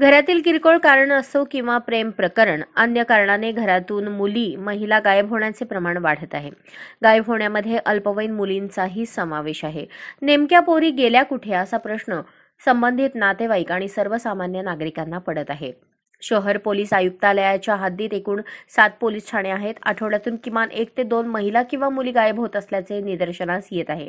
घरातील किरकोळ कारण असो किंवा प्रेम प्रकरण, अन्य कारणाने घरातून महिला गायब होण्याचे प्रमाण वाढत आहे. गायब होण्यामध्ये अल्पवयीन मुलींचाही समावेश आहे. नेमक्या पोरी गेल्या कुठे असा प्रश्न संबंधित नातेवाईक आणि सर्वसामान्य नागरिकांना पडत आहे. शहर पोलीस आयुक्तालयाच्या हद्दीत एकूण 7 पोलीस ठाणे आहेत. आठवड्यातून किमान 1 ते 2 महिला किंवा मुली गायब होत असल्याचे निदर्शनास येत आहे.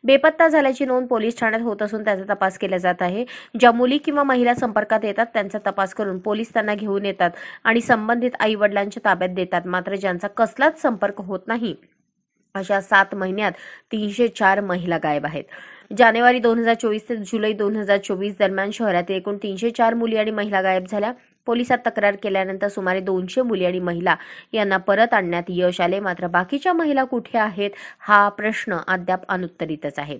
बेपत्ता झाल्याची नोंद पोलीस ठाण्यात होत असून त्याचा तपास केला जात आहे. ज्या मुली किंवा महिला संपर्कात येतात त्यांचा तपास करून पोलीस त्यांना घेऊन येतात आणि संबंधित आई वडिलांच्या ताब्यात देतात. मात्र ज्यांचा कसलाच संपर्क होत नाही अशा 7 महिन्यात 304 महिला गायब आहेत. जानेवारी 2024 ते जुलै 2024 दरम्यान शहरातील एकूण 304 मुली आणि महिला गायब झाल्या. पोलिसात तक्रार केल्यानंतर सुमारे 200 मुली आणि महिला यांना परत आणण्यात यश आले. मात्र बाकीच्या महिला कुठे आहेत हा प्रश्न अद्याप अनुत्तरितच आहे.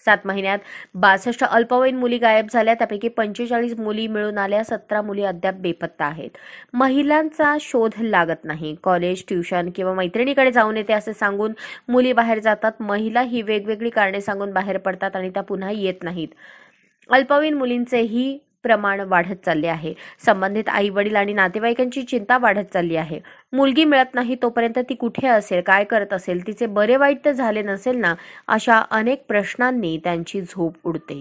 7 महिन्यात 62 अल्पवयीन मुली गायब झाल्या. त्यापैकी 45 मुली मिळून आल्या. 17 मुली अद्याप बेपत्ता आहेत. महिलांचा शोध लागत नाही. कॉलेज, ट्युशन किंवा मैत्रिणीकडे जाऊन येते असे सांगून मुली बाहेर जातात. महिला ही वेगवेगळी कारणे सांगून बाहेर पडतात आणि त्या पुन्हा येत नाहीत. अल्पवयीन मुलींचेही प्रमाण वाढत चालले आहे. संबंधित आई वडील आणि नातेवाईकांची चिंता वाढत चालली आहे. मुलगी मिळत नाही तोपर्यंत ती कुठे असेल, काय करत असेल, तिचे बरे वाईट तर झाले नसेल ना, अशा अनेक प्रश्नांनी त्यांची झोप उडते.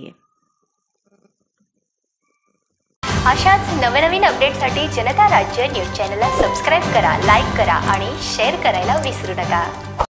अशाच नवनवीन अपडेटसाठी जनता राज्य न्यूज चॅनलला सबस्क्राईब करा, लाईक करा आणि शेअर करायला विसरू नका.